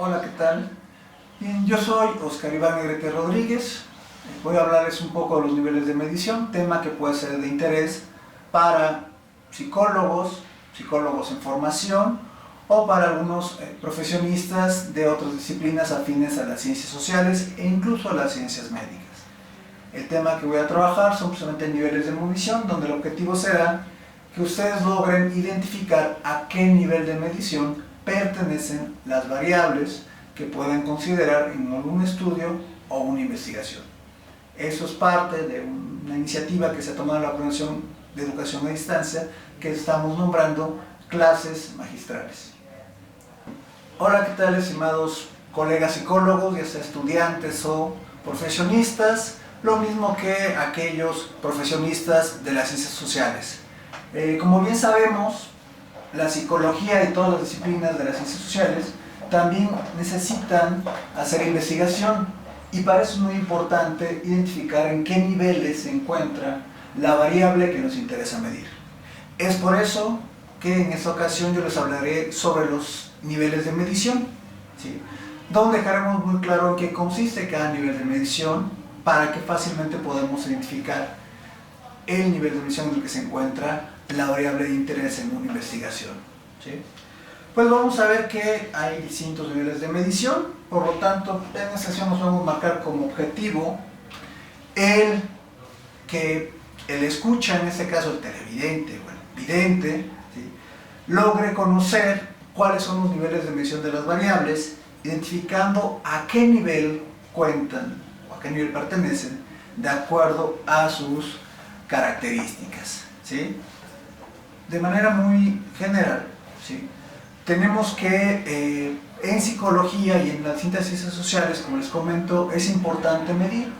Hola, ¿qué tal? Bien, yo soy Oscar Iván Negrete Rodríguez. Voy a hablarles un poco de los niveles de medición, tema que puede ser de interés para psicólogos, psicólogos en formación o para algunos profesionistas de otras disciplinas afines a las ciencias sociales e incluso a las ciencias médicas. El tema que voy a trabajar son precisamente niveles de medición, donde el objetivo será que ustedes logren identificar a qué nivel de medición pertenecen las variables que pueden considerar en algún estudio o una investigación. Eso es parte de una iniciativa que se ha tomado en la Fundación de Educación a Distancia, que estamos nombrando clases magistrales. Hola, ¿qué tal, estimados colegas psicólogos, ya sea estudiantes o profesionistas? Lo mismo que aquellos profesionistas de las ciencias sociales. Como bien sabemos, la psicología y todas las disciplinas de las ciencias sociales también necesitan hacer investigación, y para eso es muy importante identificar en qué niveles se encuentra la variable que nos interesa medir. Es por eso que en esta ocasión yo les hablaré sobre los niveles de medición, ¿sí? Donde dejaremos muy claro en qué consiste cada nivel de medición para que fácilmente podamos identificar el nivel de medición en el que se encuentra la variable de interés en una investigación, ¿sí? Pues vamos a ver que hay distintos niveles de medición. Por lo tanto, en esta sesión nos vamos a marcar como objetivo el que el escucha, en este caso el televidente o el vidente, ¿sí?, logre conocer cuáles son los niveles de medición de las variables, identificando a qué nivel cuentan o a qué nivel pertenecen de acuerdo a sus características, ¿sí? De manera muy general, ¿sí?, tenemos que en psicología y en las distintas ciencias sociales, como les comento, es importante medir.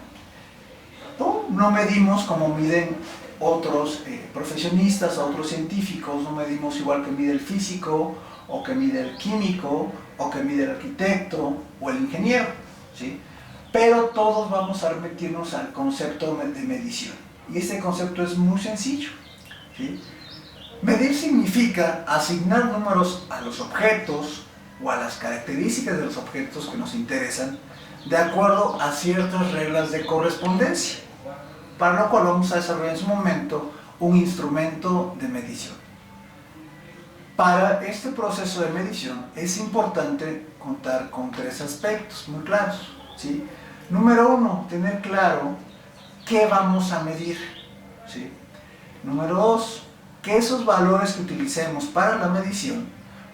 No medimos como miden otros profesionistas o otros científicos, no medimos igual que mide el físico, o que mide el químico, o que mide el arquitecto o el ingeniero, ¿sí? Pero todos vamos a remitirnos al concepto de medición. Y este concepto es muy sencillo, ¿sí? Medir significa asignar números a los objetos o a las características de los objetos que nos interesan de acuerdo a ciertas reglas de correspondencia, para lo cual vamos a desarrollar en su momento un instrumento de medición. Para este proceso de medición es importante contar con tres aspectos muy claros, ¿sí? Número uno, tener claro qué vamos a medir, ¿sí? Número dos, que esos valores que utilicemos para la medición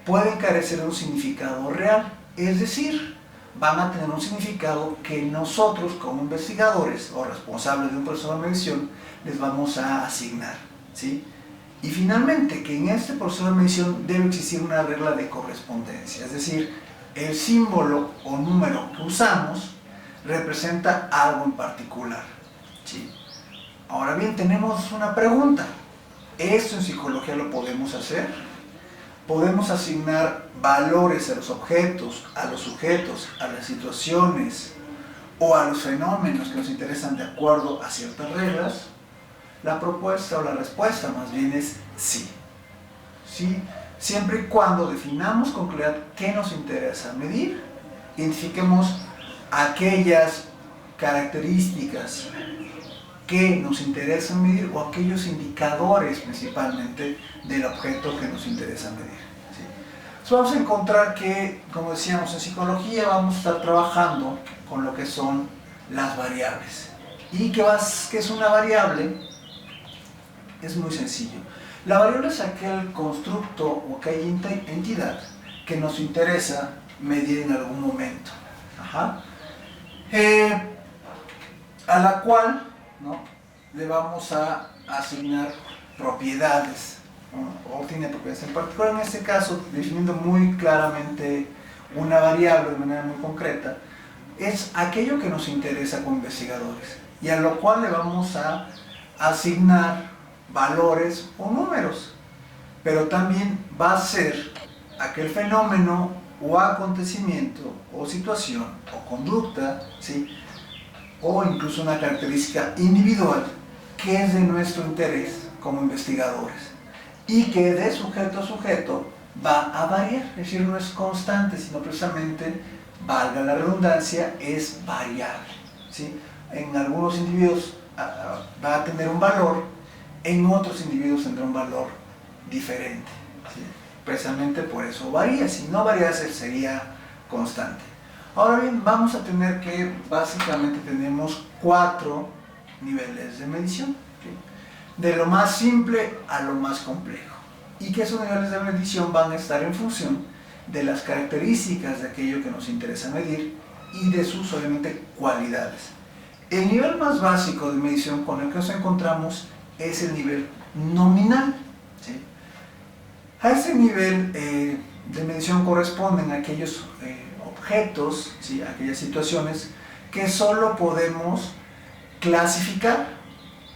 pueden carecer de un significado real, es decir, van a tener un significado que nosotros como investigadores o responsables de un proceso de medición les vamos a asignar, ¿sí? Y finalmente, que en este proceso de medición debe existir una regla de correspondencia, es decir, el símbolo o número que usamos representa algo en particular, ¿sí? Ahora bien, tenemos una pregunta. ¿Esto en psicología lo podemos hacer? ¿Podemos asignar valores a los objetos, a los sujetos, a las situaciones o a los fenómenos que nos interesan de acuerdo a ciertas reglas? La propuesta o la respuesta más bien es sí. Sí, siempre y cuando definamos con claridad qué nos interesa medir, identifiquemos aquellas características que nos interesa medir o aquellos indicadores principalmente del objeto que nos interesa medir, ¿sí? Entonces vamos a encontrar que, como decíamos, en psicología vamos a estar trabajando con lo que son las variables. ¿Y qué es una variable? Es muy sencillo. La variable es aquel constructo o aquella entidad que nos interesa medir en algún momento. Ajá. A la cual, ¿no?, le vamos a asignar propiedades, ¿no?, o tiene propiedades. En particular, en este caso, definiendo muy claramente una variable de manera muy concreta, es aquello que nos interesa como investigadores y a lo cual le vamos a asignar valores o números, pero también va a ser aquel fenómeno o acontecimiento o situación o conducta, ¿sí?, o incluso una característica individual que es de nuestro interés como investigadores y que de sujeto a sujeto va a variar, es decir, no es constante, sino precisamente, valga la redundancia, es variable, ¿sí? En algunos individuos va a tener un valor, en otros individuos tendrá un valor diferente, ¿sí? Precisamente por eso varía, si no variase sería constante. Ahora bien, vamos a tener que, básicamente tenemos 4 niveles de medición, ¿sí? De lo más simple a lo más complejo, y que esos niveles de medición van a estar en función de las características de aquello que nos interesa medir y de sus, obviamente, cualidades. El nivel más básico de medición con el que nos encontramos es el nivel nominal, ¿sí? A ese nivel de medición corresponden aquellos objetos, ¿sí? Aquellas situaciones que solo podemos clasificar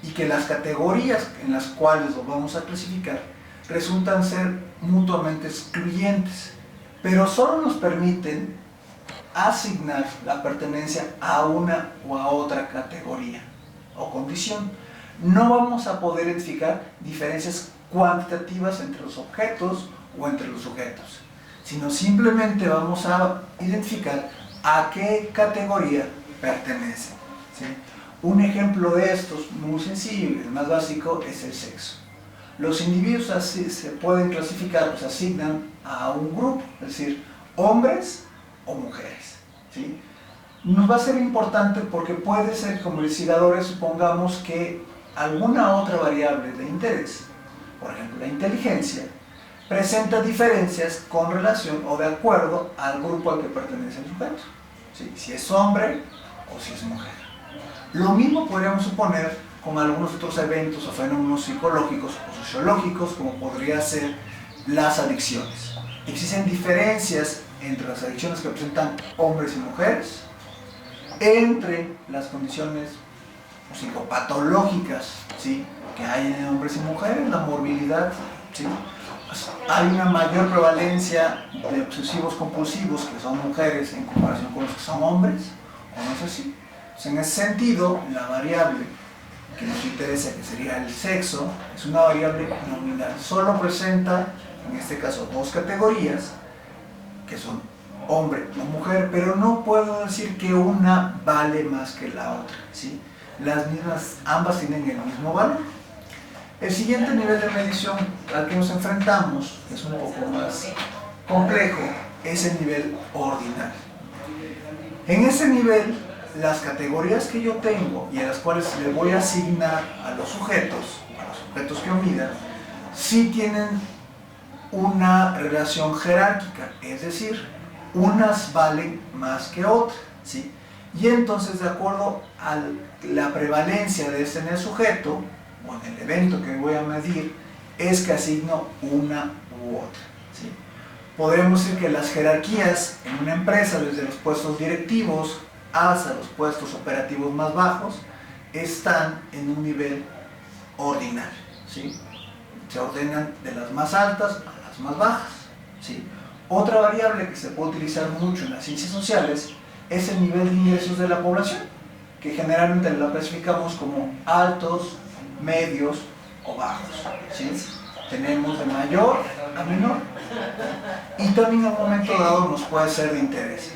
y que las categorías en las cuales los vamos a clasificar resultan ser mutuamente excluyentes, pero solo nos permiten asignar la pertenencia a una o a otra categoría o condición. No vamos a poder identificar diferencias cuantitativas entre los objetos o entre los sujetos, sino simplemente vamos a identificar a qué categoría pertenecen, ¿sí? Un ejemplo de estos, muy sencillo y el más básico, es el sexo. Los individuos así se pueden clasificar, se asignan a un grupo, es decir, hombres o mujeres, ¿sí? Nos va a ser importante porque puede ser, como investigadores, supongamos que alguna otra variable de interés, por ejemplo la inteligencia, presenta diferencias con relación o de acuerdo al grupo al que pertenece el sujeto, ¿sí? Si es hombre o si es mujer. Lo mismo podríamos suponer con algunos otros eventos o fenómenos psicológicos o sociológicos, como podría ser las adicciones. Existen diferencias entre las adicciones que presentan hombres y mujeres, entre las condiciones psicopatológicas, ¿sí? Que hay en hombres y mujeres, la morbilidad, ¿sí? Pues hay una mayor prevalencia de obsesivos compulsivos que son mujeres en comparación con los que son hombres, o no es así. En ese sentido, la variable que nos interesa, que sería el sexo, es una variable nominal. Solo presenta, en este caso, 2 categorías, que son hombre o mujer, pero no puedo decir que una vale más que la otra, ¿sí? Las mismas, ambas tienen el mismo valor. El siguiente nivel de medición al que nos enfrentamos, que es un poco más complejo, es el nivel ordinal. En ese nivel, las categorías que yo tengo y a las cuales le voy a asignar a los sujetos que yo mida, sí tienen una relación jerárquica, es decir, unas valen más que otras, ¿sí? Y entonces, de acuerdo a la prevalencia de este en el sujeto o en el evento que voy a medir, es que asigno una u otra, ¿sí? Podremos decir que las jerarquías en una empresa, desde los puestos directivos hasta los puestos operativos más bajos, están en un nivel ordinal, ¿sí? Se ordenan de las más altas a las más bajas, ¿sí? Otra variable que se puede utilizar mucho en las ciencias sociales es el nivel de ingresos de la población, que generalmente la clasificamos como altos, medios o bajos, ¿sí? Tenemos de mayor a menor, y también en un momento dado nos puede ser de interés.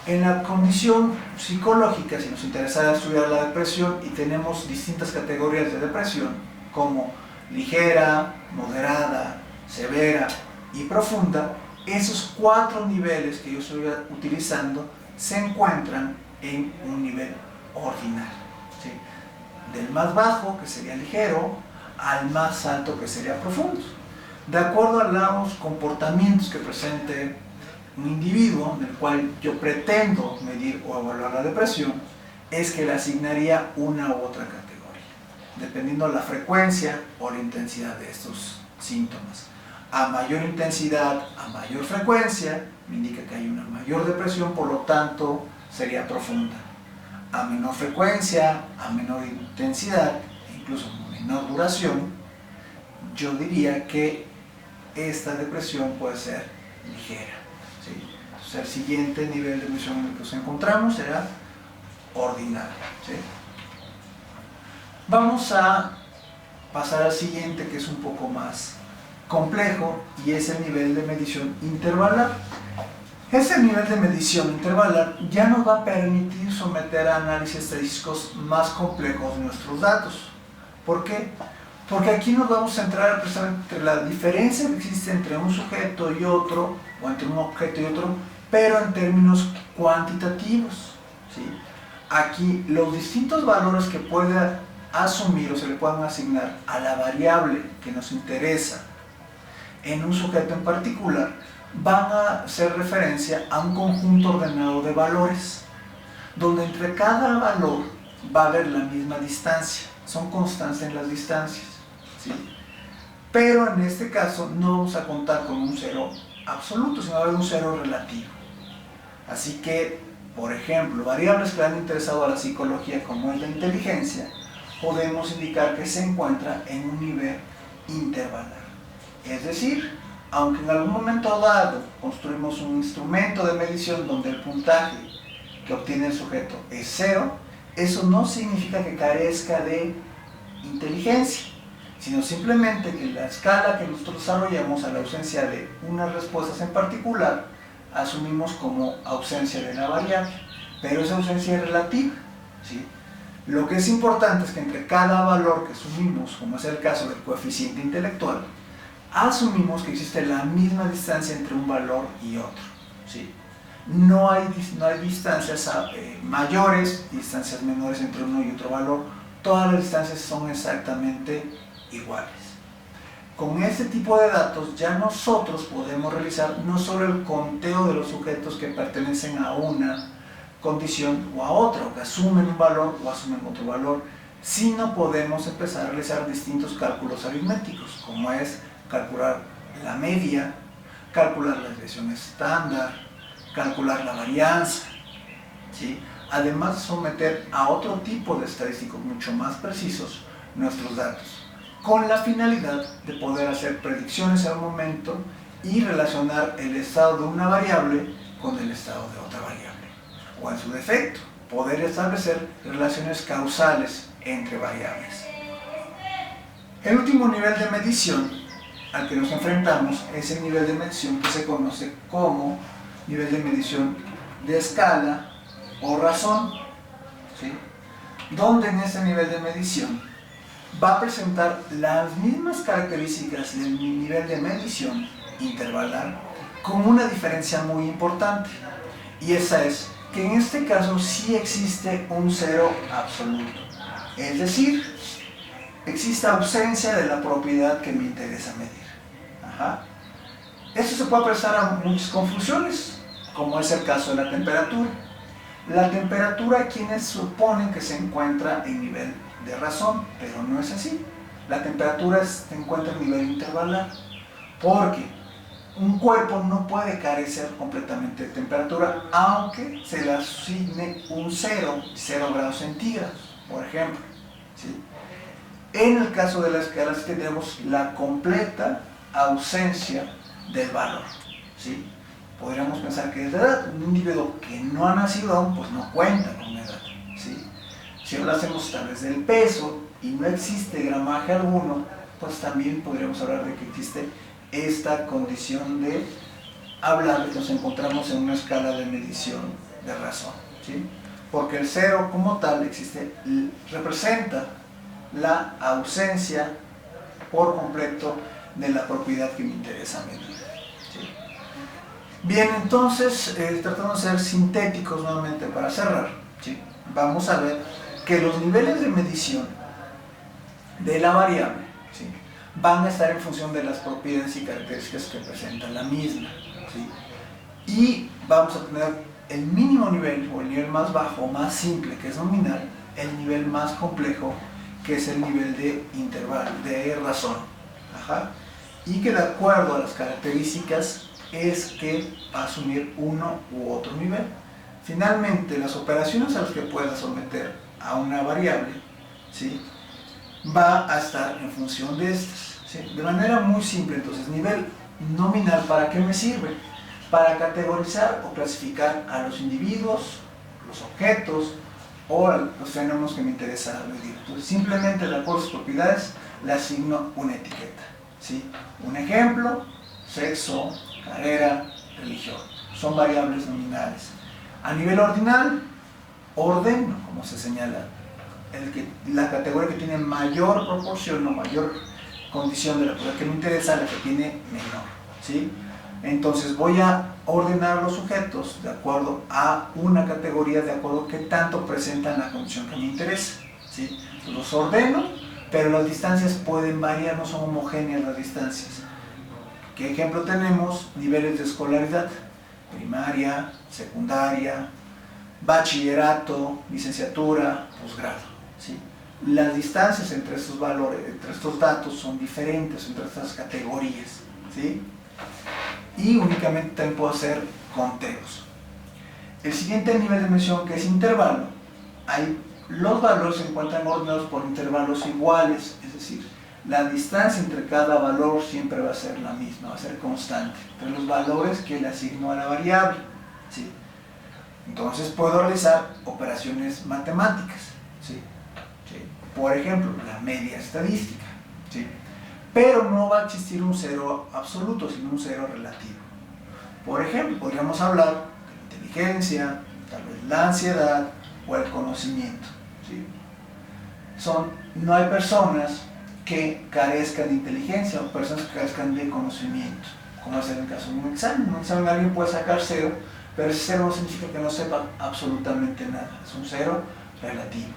En la condición psicológica, si nos interesara estudiar la depresión, y tenemos distintas categorías de depresión, como ligera, moderada, severa y profunda, esos 4 niveles que yo estoy utilizando se encuentran en un nivel ordinal, ¿sí? Del más bajo, que sería ligero, al más alto, que sería profundo. De acuerdo a los comportamientos que presente un individuo, en el cual yo pretendo medir o evaluar la depresión, es que le asignaría una u otra categoría, dependiendo de la frecuencia o la intensidad de estos síntomas. A mayor intensidad, a mayor frecuencia, me indica que hay una mayor depresión, por lo tanto sería profunda. A menor frecuencia, a menor intensidad, incluso menor duración, yo diría que esta depresión puede ser ligera, ¿sí? Entonces, el siguiente nivel de depresión en el que nos encontramos será ordinario, ¿sí? Vamos a pasar al siguiente, que es un poco más complejo y es el nivel de medición intervalar. Ese nivel de medición intervalar ya nos va a permitir someter a análisis estadísticos más complejos de nuestros datos. ¿Por qué? Porque aquí nos vamos a centrar precisamente entre la diferencia que existe entre un sujeto y otro, o entre un objeto y otro, pero en términos cuantitativos, ¿sí? Aquí los distintos valores que pueda asumir o se le puedan asignar a la variable que nos interesa en un sujeto en particular van a hacer referencia a un conjunto ordenado de valores, donde entre cada valor va a haber la misma distancia, son constantes en las distancias, ¿sí? Pero en este caso no vamos a contar con un cero absoluto, sino va a haber un cero relativo. Así que, por ejemplo, variables que le han interesado a la psicología como es la inteligencia, podemos indicar que se encuentra en un nivel intervalar. Es decir, aunque en algún momento dado construimos un instrumento de medición donde el puntaje que obtiene el sujeto es cero, eso no significa que carezca de inteligencia, sino simplemente que la escala que nosotros desarrollamos a la ausencia de unas respuestas en particular, asumimos como ausencia de la variable, pero esa ausencia es relativa, ¿sí? Lo que es importante es que entre cada valor que asumimos, como es el caso del coeficiente intelectual, asumimos que existe la misma distancia entre un valor y otro, ¿sí? No hay distancias mayores, distancias menores entre uno y otro valor, todas las distancias son exactamente iguales. Con este tipo de datos ya nosotros podemos realizar no solo el conteo de los sujetos que pertenecen a una condición o a otra, o que asumen un valor o asumen otro valor, sino podemos empezar a realizar distintos cálculos aritméticos, como es calcular la media, calcular la desviación estándar, calcular la varianza, ¿sí? Además de someter a otro tipo de estadísticos mucho más precisos nuestros datos, con la finalidad de poder hacer predicciones al momento y relacionar el estado de una variable con el estado de otra variable, o en su defecto, poder establecer relaciones causales entre variables. El último nivel de medición al que nos enfrentamos es el nivel de medición que se conoce como nivel de medición de escala o razón, ¿sí? Donde en este nivel de medición va a presentar las mismas características del nivel de medición intervalar con una diferencia muy importante, y esa es que en este caso sí existe un cero absoluto, es decir, existe ausencia de la propiedad que me interesa medir. Esto se puede prestar a muchas confusiones, como es el caso de la temperatura. La temperatura hay quienes suponen que se encuentra en nivel de razón, pero no es así. La temperatura se encuentra en nivel intervalar, porque un cuerpo no puede carecer completamente de temperatura, aunque se le asigne un 0 grados centígrados, por ejemplo, ¿sí? En el caso de las escalas tenemos la completa ausencia del valor, ¿sí? Podríamos pensar que es la edad. Un individuo que no ha nacido aún, pues no cuenta con una edad, ¿sí? Si hablásemos tal vez del peso y no existe gramaje alguno, pues también podríamos hablar de que existe esta condición de hablar de que nos encontramos en una escala de medición de razón, ¿sí? Porque el cero como tal existe, representa la ausencia por completo de la propiedad que me interesa medir, ¿sí? Bien, entonces, tratando de ser sintéticos nuevamente para cerrar, ¿sí? Vamos a ver que los niveles de medición de la variable, ¿sí?, van a estar en función de las propiedades y características que presenta la misma, ¿sí? Y vamos a tener el mínimo nivel o el nivel más bajo, más simple, que es nominal, el nivel más complejo, que es el nivel de intervalo, de razón. Y que de acuerdo a las características es que va a asumir uno u otro nivel. Finalmente, las operaciones a las que pueda someter a una variable, ¿sí?, va a estar en función de estas, ¿sí? De manera muy simple. Entonces, nivel nominal, ¿para qué me sirve? Para categorizar o clasificar a los individuos, los objetos o los fenómenos que me interesa medir. Entonces, simplemente de acuerdo a sus propiedades le asigno una etiqueta. ¿sí? Un ejemplo, sexo, carrera, religión. Son variables nominales. A nivel ordinal, orden, como se señala, la categoría que tiene mayor proporción o mayor condición de la prueba que me interesa, la que tiene menor, ¿sí? Entonces voy a ordenar los sujetos de acuerdo a una categoría, de acuerdo a qué tanto presentan la condición que me interesa, ¿sí? Los ordeno, pero las distancias pueden variar, no son homogéneas las distancias. ¿Qué ejemplo tenemos? Niveles de escolaridad: primaria, secundaria, bachillerato, licenciatura, posgrado, ¿sí? Las distancias entre estos valores, entre estos datos son diferentes, entre estas categorías, ¿sí? Y únicamente también puedo hacer conteos. El siguiente nivel de medición, que es intervalo, los valores se encuentran ordenados por intervalos iguales, es decir, la distancia entre cada valor siempre va a ser la misma, va a ser constante, entre los valores que le asigno a la variable, ¿sí? Entonces puedo realizar operaciones matemáticas, ¿sí? ¿Sí? Por ejemplo, la media estadística, ¿sí? Pero no va a existir un cero absoluto, sino un cero relativo. Por ejemplo, podríamos hablar de la inteligencia, tal vez la ansiedad o el conocimiento, ¿sí? No hay personas que carezcan de inteligencia o personas que carezcan de conocimiento, como es en el caso de un examen. En un examen alguien puede sacar cero, pero ese cero no significa que no sepa absolutamente nada, es un cero relativo.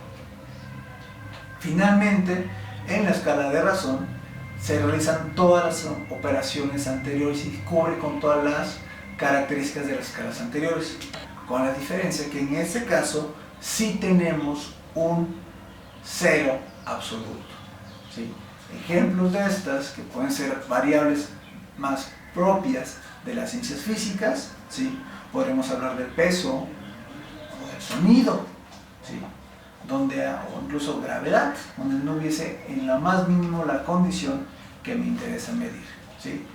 Finalmente, en la escala de razón se realizan todas las operaciones anteriores y cubre con todas las características de las escalas anteriores, con la diferencia que en este caso sí tenemos un cero absoluto, ¿sí? Ejemplos de estas, que pueden ser variables más propias de las ciencias físicas, ¿sí? Podremos hablar del peso o del sonido, ¿sí? O incluso gravedad, donde no hubiese en lo más mínimo la condición que me interesa medir, ¿sí?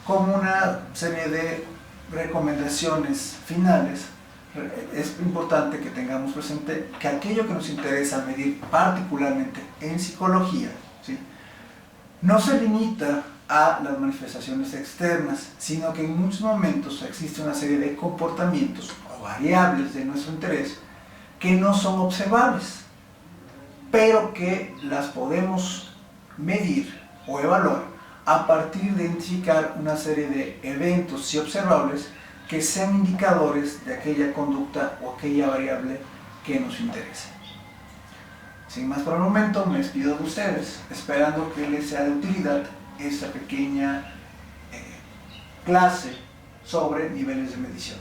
Como una serie de recomendaciones finales, es importante que tengamos presente que aquello que nos interesa medir, particularmente en psicología, ¿sí?, no se limita a las manifestaciones externas, sino que en muchos momentos existe una serie de comportamientos o variables de nuestro interés que no son observables, pero que las podemos medir o evaluar a partir de identificar una serie de eventos sí observables que sean indicadores de aquella conducta o aquella variable que nos interesa. Sin más por el momento, me despido de ustedes, esperando que les sea de utilidad esta pequeña clase sobre niveles de medición.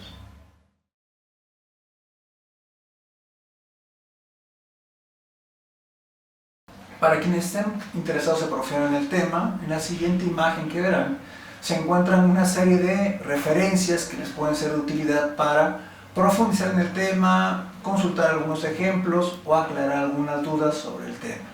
Para quienes estén interesados en profundizar en el tema, en la siguiente imagen que verán se encuentran una serie de referencias que les pueden ser de utilidad para profundizar en el tema, consultar algunos ejemplos o aclarar algunas dudas sobre el tema.